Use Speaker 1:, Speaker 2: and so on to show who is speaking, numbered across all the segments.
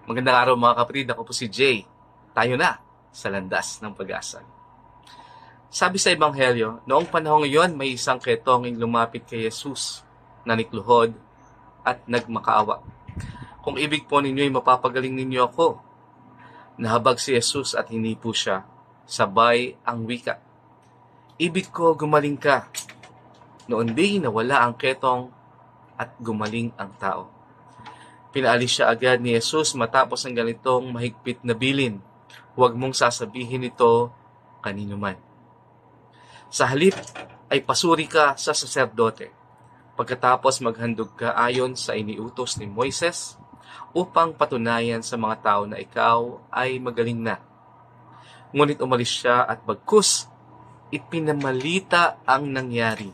Speaker 1: Magandang araw mga kapatid, ako po si Jay. Tayo na sa landas ng pag-asa. Sabi sa Ebanghelyo, noong panahon ngayon may isang ketonging lumapit kay Jesus, nanikluhod at nagmakaawa. Kung ibig po ninyo'y mapapagaling ninyo ako. Nahabag si Jesus at hinipo siya. Sabay ang wika, ibig ko gumaling ka. Noon din nawala ang ketong at gumaling ang tao. Pinaalis siya agad ni Jesus matapos ang ganitong mahigpit na bilin. Huwag mong sasabihin ito kanino man. Sa halip ay pasuri ka sa saserdote. Pagkatapos maghandog ka ayon sa iniutos ni Moises upang patunayan sa mga tao na ikaw ay magaling na. Ngunit umalis siya at bagkus ipinamalita ang nangyari.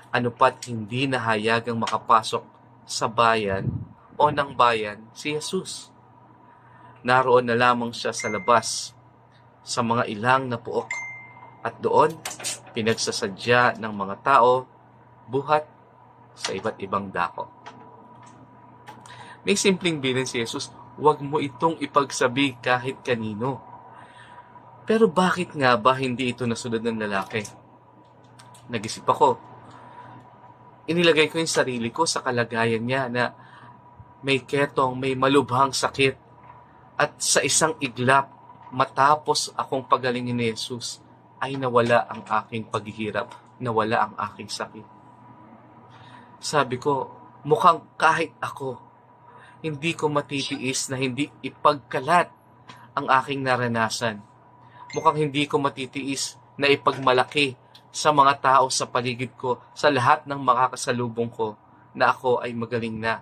Speaker 1: Ano pat hindi nahayagang makapasok sa bayan o ng bayan si Jesus. Naroon na lamang siya sa labas sa mga ilang na puok at doon pinagsasadya ng mga tao buhat sa iba't ibang dako. May simpleng bilin si Jesus, huwag mo itong ipagsabi kahit kanino. Pero bakit nga ba hindi ito nasunod ng lalaki? Nag-isip ako. Inilagay ko yung sarili ko sa kalagayan niya na may ketong, may malubhang sakit. At sa isang iglap, matapos akong pagalingin ni Jesus, ay nawala ang aking paghihirap, nawala ang aking sakit. Sabi ko, mukhang kahit ako, hindi ko matitiis na hindi ipagkalat ang aking naranasan. Mukhang hindi ko matitiis na ipagmalaki sa mga tao sa paligid ko, sa lahat ng makakasalubong ko, na ako ay magaling na.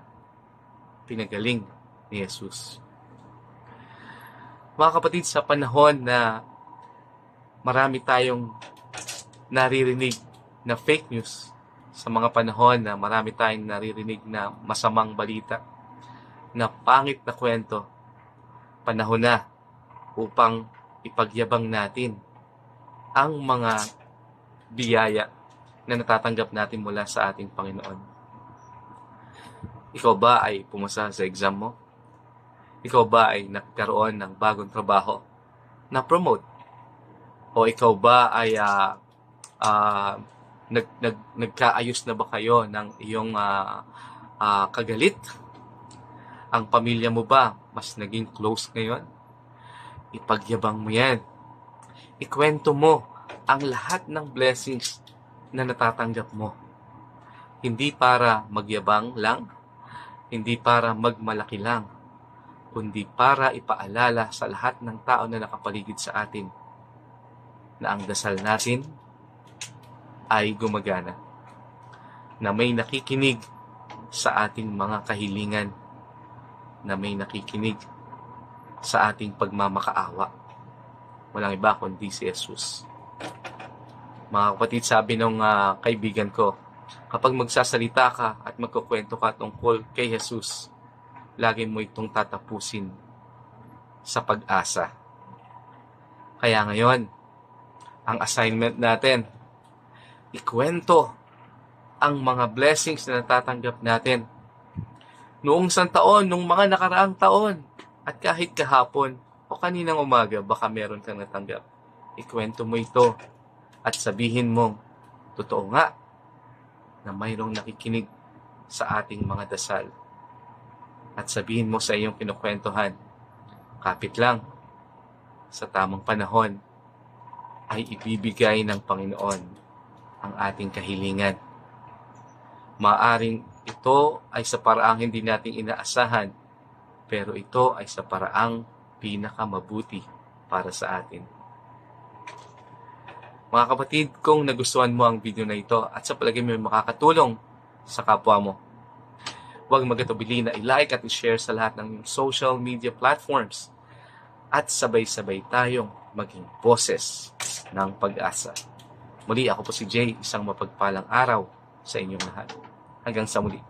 Speaker 1: Pinagaling ni Jesus. Mga kapatid, sa panahon na marami tayong naririnig na fake news, sa mga panahon na marami tayong naririnig na masamang balita, na pangit na kwento, panahon na upang ipagyabang natin ang mga biyaya na natatanggap natin mula sa ating Panginoon. Ikaw ba ay pumasa sa exam mo? Ikaw ba ay nagkaroon ng bagong trabaho na promote? O ikaw ba ay nagkaayos na ba kayo ng iyong kagalit? Ang pamilya mo ba mas naging close ngayon? Ipagyabang mo yan. Ikwento mo ang lahat ng blessings na natatanggap mo. Hindi para magyabang lang, hindi para magmalaki lang, kundi para ipaalala sa lahat ng tao na nakapaligid sa atin na ang dasal natin ay gumagana, na may nakikinig sa ating mga kahilingan, na may nakikinig sa ating pagmamakaawa. Walang iba kundi si Jesus. Mga kapatid, sabi ng kaibigan ko, kapag magsasalita ka at magkukwento ka tungkol kay Jesus, lagi mo itong tatapusin sa pag-asa. Kaya ngayon, ang assignment natin, ikwento ang mga blessings na natatanggap natin noong isang taon, noong mga nakaraang taon, at kahit kahapon o kaninang umaga, baka meron kang natanggap. Ikwento mo ito at sabihin mo, totoo nga na mayroong nakikinig sa ating mga dasal. At sabihin mo sa iyong kinukwentuhan, kapit lang, sa tamang panahon, ay ibibigay ng Panginoon ang ating kahilingan. Maaring ito ay sa paraang hindi natin inaasahan, pero ito ay sa paraang pinakamabuti para sa atin. Mga kapatid, kung nagustuhan mo ang video na ito at sa palagay mo makakatulong sa kapwa mo, huwag magatubili na i-like at i-share sa lahat ng social media platforms at sabay-sabay tayong maging boses ng pag-asa. Muli, ako po si Jay, isang mapagpalang araw sa inyong lahat. Hanggang sa muli.